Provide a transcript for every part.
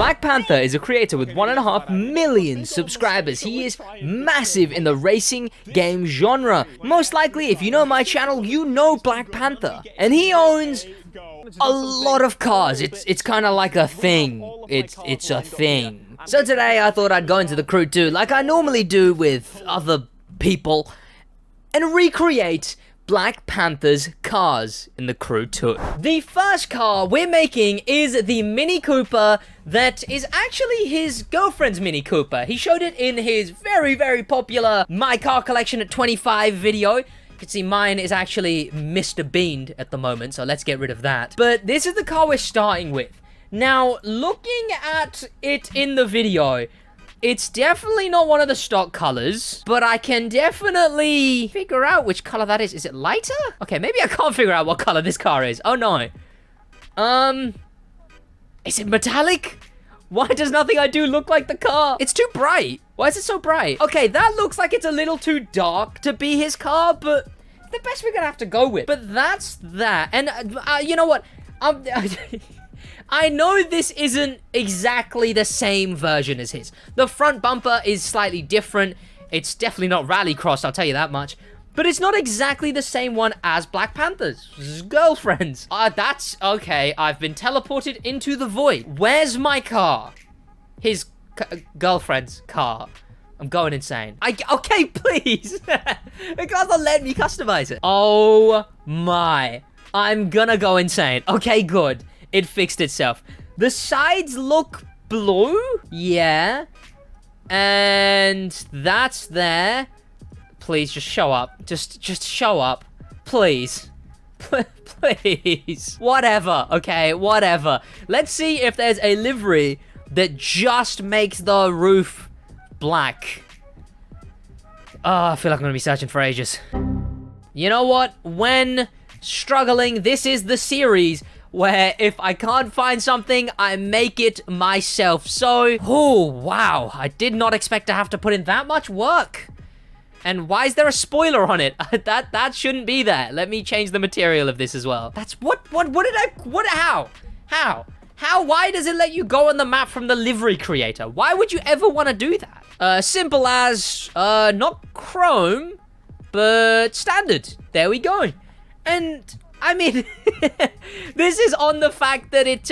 Black Panther is a creator with 1.5 million subscribers. He is massive in the racing game genre. Most likely, if you know my channel, you know Black Panther. And he owns a lot of cars. It's kind of like a thing. It's a thing. So today I thought I'd go into the crew too, like I normally do with other people, and recreate Black Panther's cars in the crew too. The first car we're making is the Mini Cooper that is actually his girlfriend's Mini Cooper. He showed it in his very, very popular My Car Collection at 25 video. You can see mine is actually Mr. Beaned at the moment, so let's get rid of that. But this is the car we're starting with. Now, looking at it in the video, it's definitely not one of the stock colors, but I can definitely figure out which color that is. Is it lighter? Okay, maybe I can't figure out what color this car is. Oh, no. Is it metallic? Why does nothing I do look like the car? It's too bright. Why is it so bright? Okay, that looks like it's a little too dark to be his car, but the best we're gonna have to go with. But that's that. And you know what? I know this isn't exactly the same version as his. The front bumper is slightly different. It's definitely not rallycross, I'll tell you that much. But it's not exactly the same one as Black Panther's girlfriend's. That's okay. I've been teleported into the void. Where's my car? His girlfriend's car. I'm going insane. Okay, please. The car's not letting me customize it. Oh my. I'm gonna go insane. Okay, good. It fixed itself. The sides look blue. Yeah. And that's there. Please, just show up. Just show up. Please. Please. Whatever, okay? Whatever. Let's see if there's a livery that just makes the roof black. Oh, I feel like I'm gonna be searching for ages. You know what? When struggling, this is the series where if I can't find something, I make it myself. So, oh, wow. I did not expect to have to put in that much work. And why is there a spoiler on it? That shouldn't be there. Let me change the material of this as well. That's how? Why does it let you go on the map from the livery creator? Why would you ever want to do that? Simple as, not chrome, but standard. There we go. And I mean, this is on the fact that it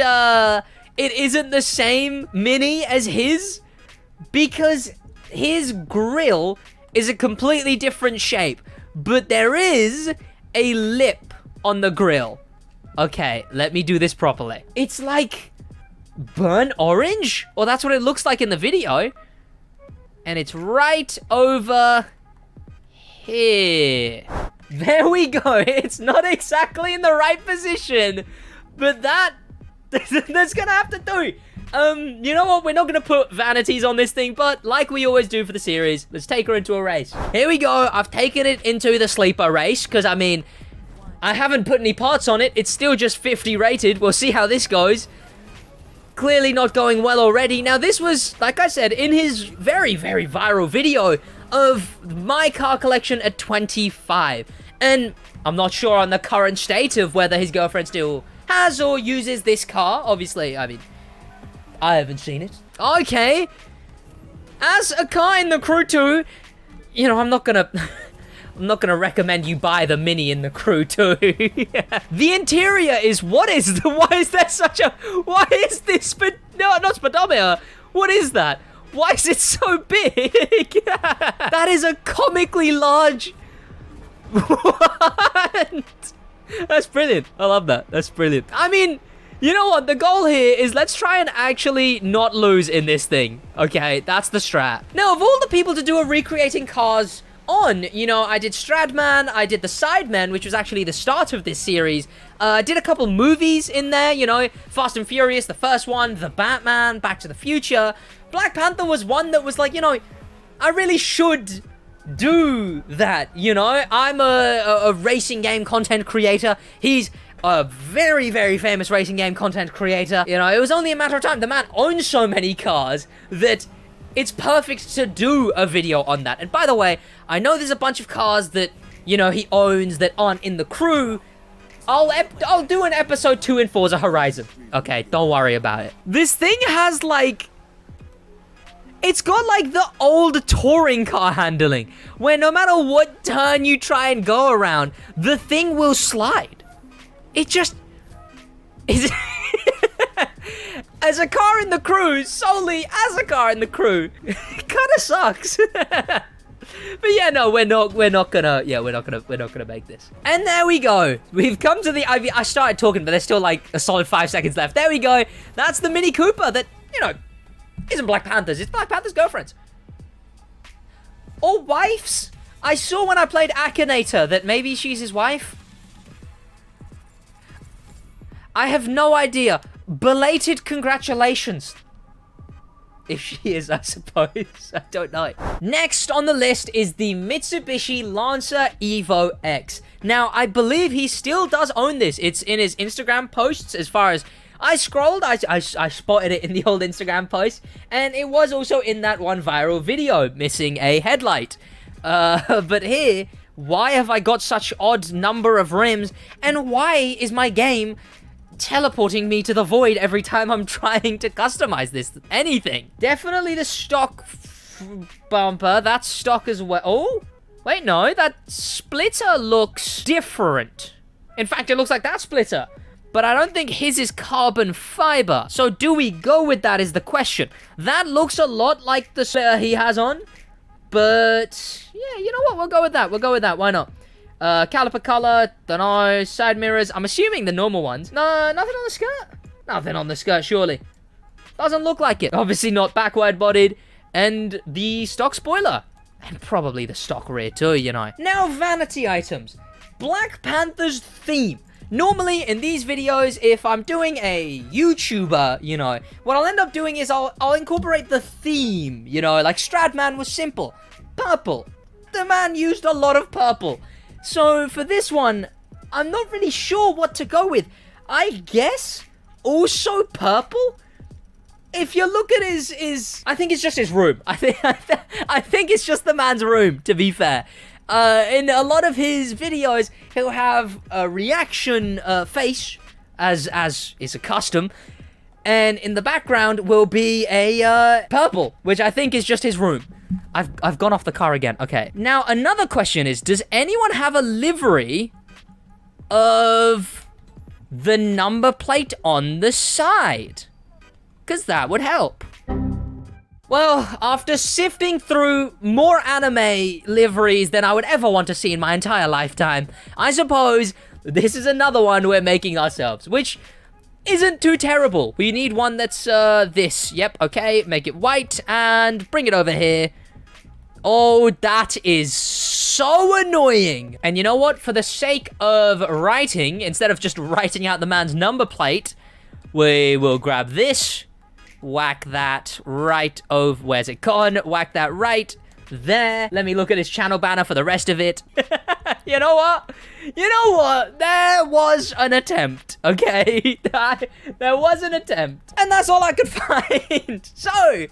isn't the same Mini as his, because his grille is a completely different shape, but there is a lip on the grille. Okay, let me do this properly. It's like burnt orange, or that's what it looks like in the video, and it's right over here. There we go. It's not exactly in the right position, but that's gonna have to do. You know what? We're not gonna put vanities on this thing, but like we always do for the series, let's take her into a race. Here we go. I've taken it into the sleeper race, because, I mean, I haven't put any parts on it. It's still just 50 rated. We'll see how this goes. Clearly not going well already. Now, this was, like I said, in his very, very viral video of My Car Collection at 25. And I'm not sure on the current state of whether his girlfriend still has or uses this car. Obviously, I mean, I haven't seen it. Okay. As a car in the crew too, you know, I'm not gonna recommend you buy the Mini in the crew too. Yeah. The interior is, why is this, no, not speedometer. What is that? Why is it so big? That is a comically large. What? That's brilliant. I love that. That's brilliant. I mean, you know what? The goal here is let's try and actually not lose in this thing. Okay, that's the strat. Now, of all the people to do a recreating cars on, you know, I did Stradman, I did the Sidemen, which was actually the start of this series. I did a couple movies in there, you know, Fast and Furious, the first one, The Batman, Back to the Future. Black Panther was one that was like, you know, I really should do that, you know? I'm a racing game content creator. He's a very, very famous racing game content creator. You know, it was only a matter of time. The man owns so many cars that it's perfect to do a video on that. And by the way, I know there's a bunch of cars that, you know, he owns that aren't in the crew. I'll do an episode 2 in Forza Horizon. Okay, don't worry about it. This thing has, like... It's got, like, the old touring car handling, where no matter what turn you try and go around, the thing will slide. It just... It's... As a car in the crew, solely as a car in the crew, it kind of sucks. But yeah, no, we're not gonna make this. And there we go. We've come to the, I started talking, but there's still like a solid 5 seconds left. There we go. That's the Mini Cooper that, you know, isn't Black Panther's. It's Black Panther's girlfriends. Or wives. I saw when I played Akinator that maybe she's his wife. I have no idea. Belated congratulations. If she is, I suppose. I don't know. Next on the list is the Mitsubishi Lancer Evo X. Now, I believe he still does own this. It's in his Instagram posts. As far as I scrolled, I spotted it in the old Instagram post. And it was also in that one viral video, missing a headlight. But here, why have I got such odd number of rims? And why is my game teleporting me to the void every time I'm trying to customize this anything? Definitely the stock bumper. That's stock as well. Oh, wait, no, that splitter looks different. In fact, it looks like that splitter, but I don't think his is carbon fiber. So do we go with that is the question. That looks a lot like the splitter he has on, but yeah, you know what? We'll go with that. We'll go with that. Why not? Caliper color, don't know, side mirrors, I'm assuming the normal ones. No, nothing on the skirt? Nothing on the skirt, surely. Doesn't look like it. Obviously not backwide bodied, and the stock spoiler. And probably the stock rear too, you know. Now, vanity items. Black Panther's theme. Normally, in these videos, if I'm doing a YouTuber, you know, what I'll end up doing is I'll incorporate the theme, you know, like Stradman was simple. Purple. The man used a lot of purple. So for this one, I'm not really sure what to go with. I guess also purple. If you look at his I think it's just his room. I think it's just the man's room, to be fair. In a lot of his videos, he'll have a reaction face, as is a custom, and in the background will be a purple, which I think is just his room. I've gone off the car again. Okay. Now, another question is, does anyone have a livery of the number plate on the side? Because that would help. Well, after sifting through more anime liveries than I would ever want to see in my entire lifetime, I suppose this is another one we're making ourselves, which isn't too terrible. We need one that's this. Yep, okay, make it white and bring it over here. Oh, that is so annoying. And you know what? For the sake of writing, instead of just writing out the man's number plate, we will grab this, whack that right over, where's it gone? Whack that right there. Let me look at his channel banner for the rest of it. You know what? You know what? There was an attempt, okay? There was an attempt. And that's all I could find. So,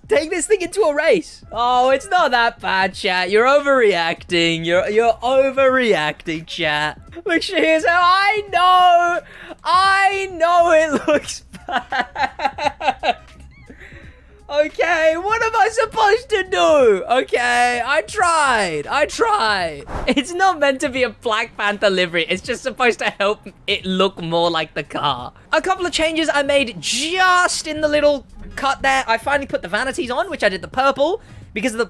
take this thing into a race. Oh, it's not that bad, chat. You're overreacting. You're overreacting, chat. Look, here's how I know it looks bad. Okay, what am I supposed to do? Okay, I tried. It's not meant to be a Black Panther livery. It's just supposed to help it look more like the car. A couple of changes I made just in the little cut there. I finally put the vanities on, which I did the purple because of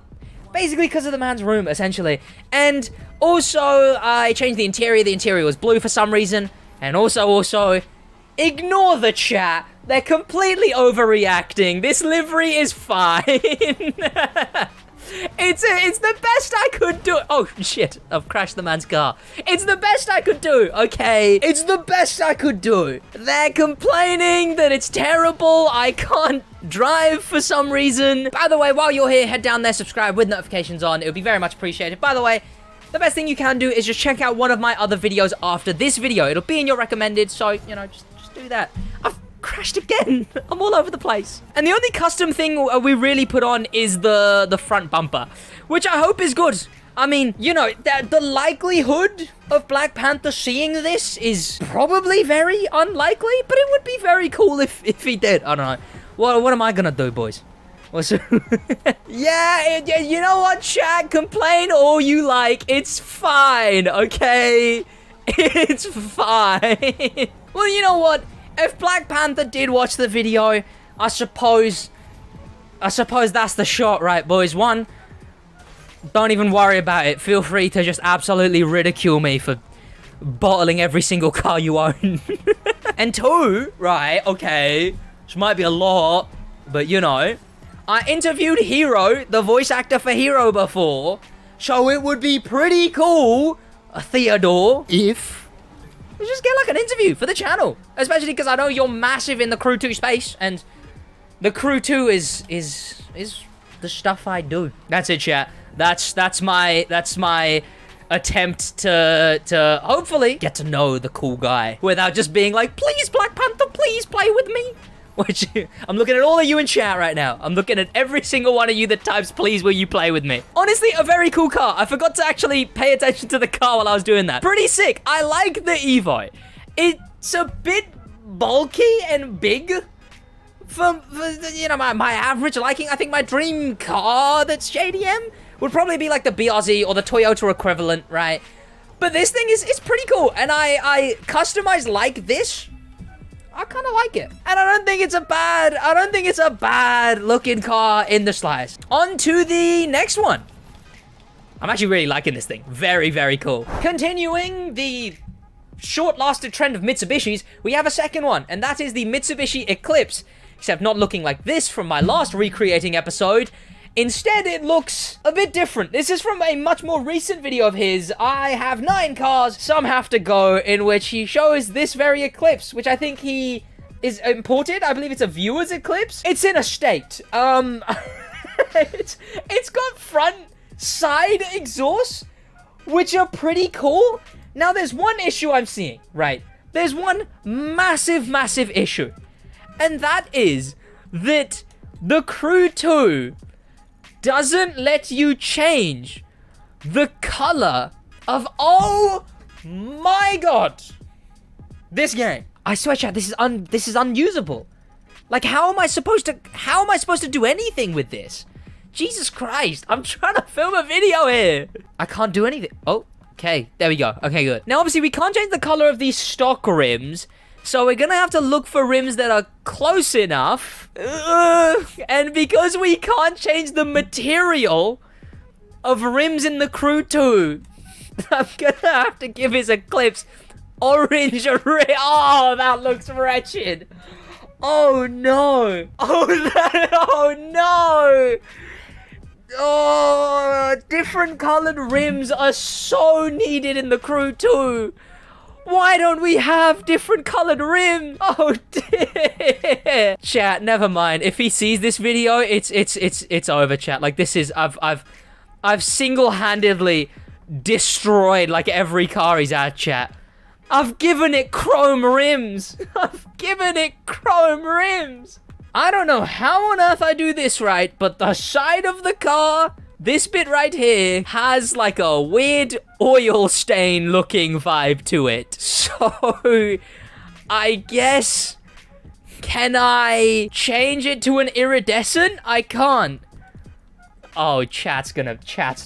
basically because of the man's room, essentially. And also, I changed the interior. The interior was blue for some reason. And also, ignore the chat. They're completely overreacting. This livery is fine. It's the best I could do. Oh, shit. I've crashed the man's car. It's the best I could do, okay? It's the best I could do. They're complaining that it's terrible. I can't drive for some reason. By the way, while you're here, head down there, subscribe with notifications on. It would be very much appreciated. By the way, the best thing you can do is just check out one of my other videos after this video. It'll be in your recommended, so, you know, just do that. I've crashed again. I'm all over the place. And the only custom thing we really put on is the front bumper, which I hope is good. I mean, you know, the likelihood of Black Panther seeing this is probably very unlikely, but it would be very cool if he did. I don't know. What am I gonna do, boys? Yeah, you know what, chat? Complain all you like. It's fine, okay? It's fine. Well, you know what? If Black Panther did watch the video, I suppose that's the shot, right, boys? One, don't even worry about it. Feel free to just absolutely ridicule me for bottling every single car you own. And two, right, okay, which might be a lot, but you know, I interviewed Hero, the voice actor for Hero, before, so it would be pretty cool, Theodore, if we just get like an interview for the channel, especially because I know you're massive in the Crew 2 space, and the Crew 2 is the stuff I do. That's it, chat. That's my attempt to hopefully get to know the cool guy without just being like, please, Black Panther, please play with me. Which, I'm looking at all of you in chat right now. I'm looking at every single one of you that types, please, will you play with me? Honestly, a very cool car. I forgot to actually pay attention to the car while I was doing that. Pretty sick. I like the Evo. It's a bit bulky and big for you know, my average liking. I think my dream car that's JDM would probably be like the BRZ or the Toyota equivalent, right? But this thing is pretty cool. And I customized like this. I kind of like it. And I don't think it's a bad looking car in the slice. On to the next one. I'm actually really liking this thing. Very, very cool. Continuing the short-lasted trend of Mitsubishis, we have a second one, and that is the Mitsubishi Eclipse. Except not looking like this from my last recreating episode. Instead, it looks a bit different. This is from a much more recent video of his, I have 9 cars, some have to go, in which he shows this very Eclipse, which I think he is imported. I believe it's a viewer's Eclipse. It's in a state. It's got front side exhausts, which are pretty cool. Now, there's one issue I'm seeing, right? There's one massive, massive issue. And that is that the Crew 2 doesn't let you change the color of, oh my god, this game. I swear, chat, this is unusable. Like, how am I supposed to do anything with this? Jesus Christ, I'm trying to film a video here. I can't do anything. Oh, okay, there we go. Okay, good. Now, obviously, we can't change the color of these stock rims, so we're gonna have to look for rims that are close enough. And because we can't change the material of rims in the Crew 2, I'm gonna have to give his Eclipse orange rim. Oh, that looks wretched. Oh no. Oh no. Oh, different colored rims are so needed in the Crew 2. Why don't we have different colored rims? Oh dear. Chat, never mind. If he sees this video, it's over, chat. Like, this is, I've single-handedly destroyed like every car he's at, chat. I've given it chrome rims. I've given it chrome rims. I don't know how on earth I do this right, but the side of the car, this bit right here, has like a weird oil stain looking vibe to it. So, I guess, can I change it to an iridescent? I can't. Oh, chat's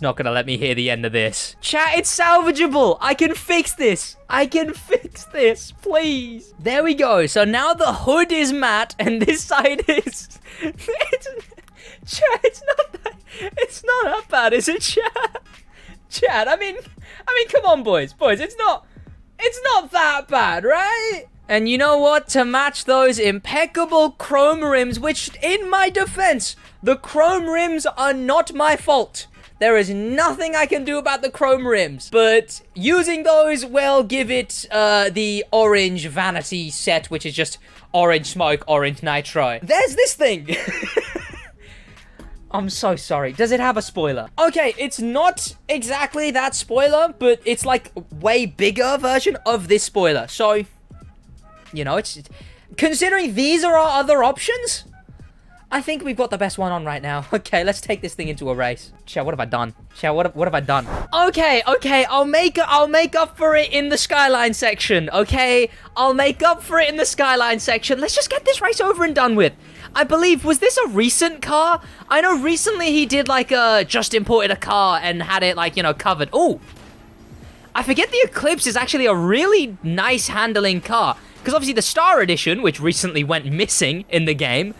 not gonna let me hear the end of this. Chat, it's salvageable. I can fix this. I can fix this, please. There we go. So now the hood is matte and this side is... Chat, it's not that bad, is it, chat? Chat, I mean, come on, boys, it's not that bad, right? And you know what? To match those impeccable chrome rims, which, in my defense, the chrome rims are not my fault. There is nothing I can do about the chrome rims, but using those will give it the orange vanity set, which is just orange smoke, orange nitro. There's this thing. I'm so sorry. Does it have a spoiler? Okay, it's not exactly that spoiler, but it's like way bigger version of this spoiler. So, you know, it's considering these are our other options, I think we've got the best one on right now. Okay, let's take this thing into a race. Chat, what have I done? Chat, what have I done? Okay, I'll make up for it in the Skyline section, okay? I'll make up for it in the Skyline section. Let's just get this race over and done with. I believe, was this a recent car? I know recently he did, like, just imported a car and had it, like, you know, covered. Oh, I forget the Eclipse is actually a really nice handling car. Because obviously the Star Edition, which recently went missing in the game,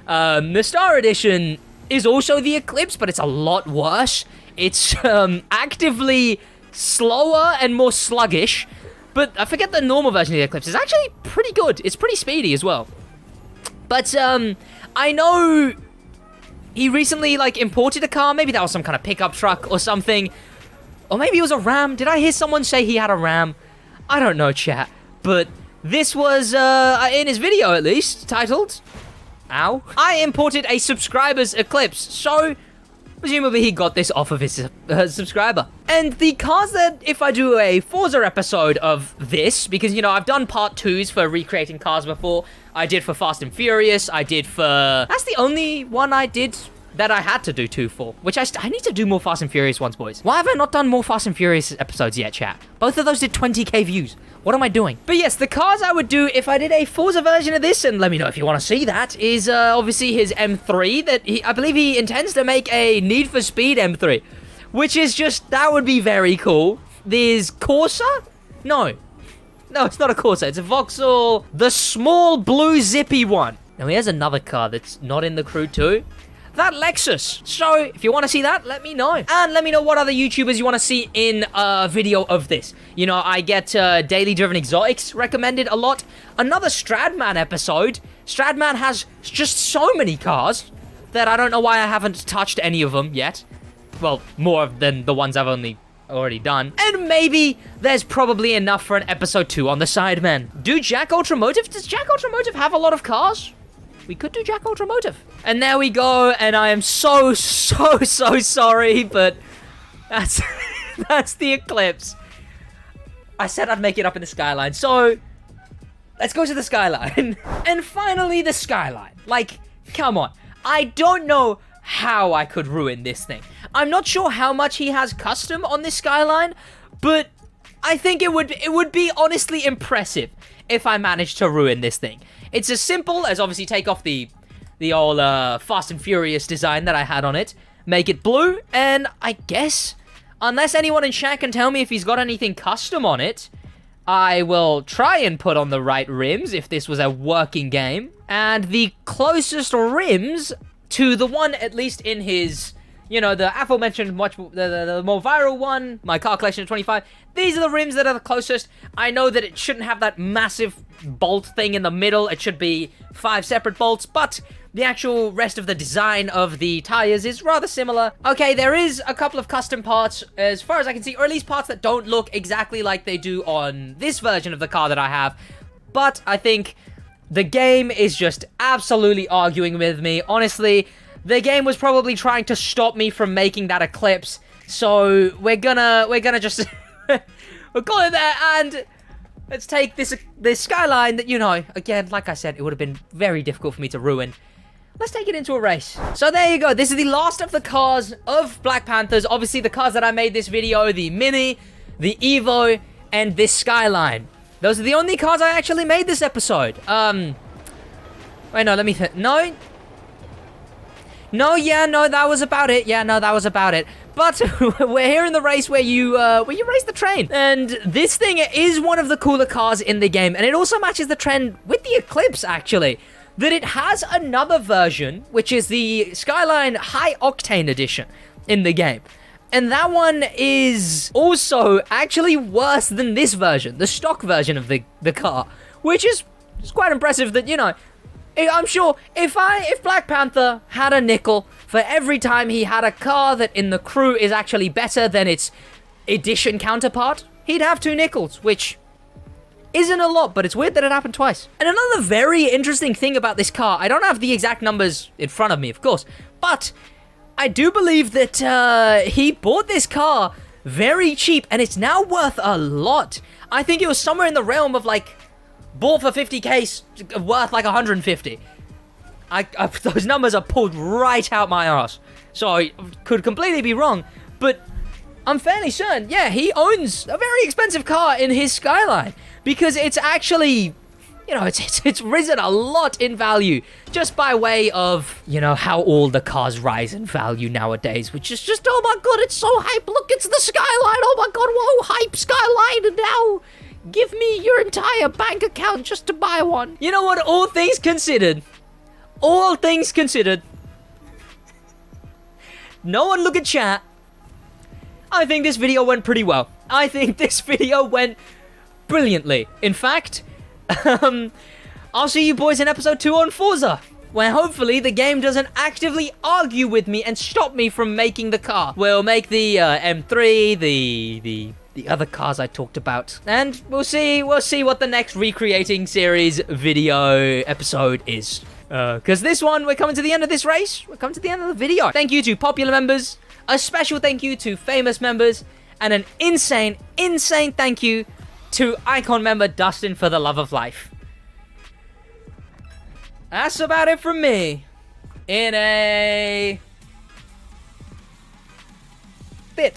the Star Edition is also the Eclipse, but it's a lot worse. It's actively slower and more sluggish. But I forget the normal version of the Eclipse is actually pretty good. It's pretty speedy as well. But I know he recently, like, imported a car. Maybe that was some kind of pickup truck or something. Or maybe it was a Ram. Did I hear someone say he had a Ram? I don't know, chat. But this was, in his video at least, titled... Ow. I imported a subscriber's Eclipse, so presumably he got this off of his subscriber. And the cars that, if I do a Forza episode of this, because, you know, I've done part 2s for recreating cars before. I did for Fast and Furious, I did for... That's the only one I did that I had to do 2 for, which I need to do more Fast and Furious ones, boys. Why have I not done more Fast and Furious episodes yet, chat? Both of those did 20k views. What am I doing? But yes, the cars I would do if I did a Forza version of this, and let me know if you want to see that, is obviously his M3 that I believe he intends to make a Need for Speed M3, which is just, that would be very cool. There's Corsa? No, it's not a Corsa. It's a Vauxhall, the small blue zippy one. Now he has another car that's not in the crew too. That Lexus. So, if you want to see that, let me know. And let me know what other YouTubers you want to see in a video of this. You know, I get Daily Driven Exotics recommended a lot. Another Stradman episode. Stradman has just so many cars that I don't know why I haven't touched any of them yet. Well, more than the ones I've already done. And maybe there's probably enough for an episode 2 on the Sidemen. Does Jack Ultramotive have a lot of cars? We could do Jack Ultramotive. And there we go, and I am so sorry, but that's that's the Eclipse. I said I'd make it up in the Skyline, so let's go to the Skyline. And finally, the Skyline. Like, come on. I don't know how I could ruin this thing. I'm not sure how much he has custom on this Skyline, but I think it would be honestly impressive if I managed to ruin this thing. It's as simple as obviously take off the old Fast and Furious design that I had on it, make it blue, and I guess, unless anyone in chat can tell me if he's got anything custom on it, I will try and put on the right rims if this was a working game. And the closest rims to the one, at least in his, you know, the aforementioned the more viral one, my car collection of 25, these are the rims that are the closest. I know that it shouldn't have that massive bolt thing in the middle. It should be 5 separate bolts, but the actual rest of the design of the tires is rather similar. Okay, there is a couple of custom parts, as far as I can see, or at least parts that don't look exactly like they do on this version of the car that I have, but I think the game is just absolutely arguing with me. Honestly, the game was probably trying to stop me from making that Eclipse, so we're gonna just we'll call it there, and let's take this Skyline that, you know, again, like I said, it would have been very difficult for me to ruin. Let's take it into a race. So there you go. This is the last of the cars of Black Panthers. Obviously, the cars that I made this video, the Mini, the Evo, and this Skyline. Those are the only cars I actually made this episode. Wait, no, let me think. No, that was about it. Yeah, no, that was about it. But we're here in the race where you race the train. And this thing is one of the cooler cars in the game. And it also matches the trend with the Eclipse, actually. That it has another version, which is the Skyline High Octane Edition in the game. And that one is also actually worse than this version, the stock version of the car. Which is quite impressive that, you know, I'm sure if Black Panther had a nickel for every time he had a car that in the crew is actually better than its edition counterpart, he'd have 2 nickels, which isn't a lot, but it's weird that it happened twice. And another very interesting thing about this car, I don't have the exact numbers in front of me, of course, but I do believe that he bought this car very cheap, and it's now worth a lot. I think it was somewhere in the realm of, like, bought for 50k, worth like 150. those numbers are pulled right out my ass. So I could completely be wrong, but I'm fairly certain, yeah, he owns a very expensive car in his Skyline, because it's actually, you know, it's risen a lot in value just by way of, you know, how all the cars rise in value nowadays, which is just, oh my god, it's so hype. Look, it's the Skyline. Oh my god, whoa, hype Skyline. And now give me your entire bank account just to buy one. You know what? All things considered, no one look at chat. I think this video went pretty well. I think this video went brilliantly. In fact, I'll see you boys in episode 2 on Forza, where hopefully the game doesn't actively argue with me and stop me from making the car. We'll make the M3, the other cars I talked about, and we'll see what the next recreating series video episode is. Because this one, we're coming to the end of this race. We're coming to the end of the video. Thank you to popular members, a special thank you to famous members, and an insane thank you to Icon member Dustin for the love of life. That's about it from me. In a bit.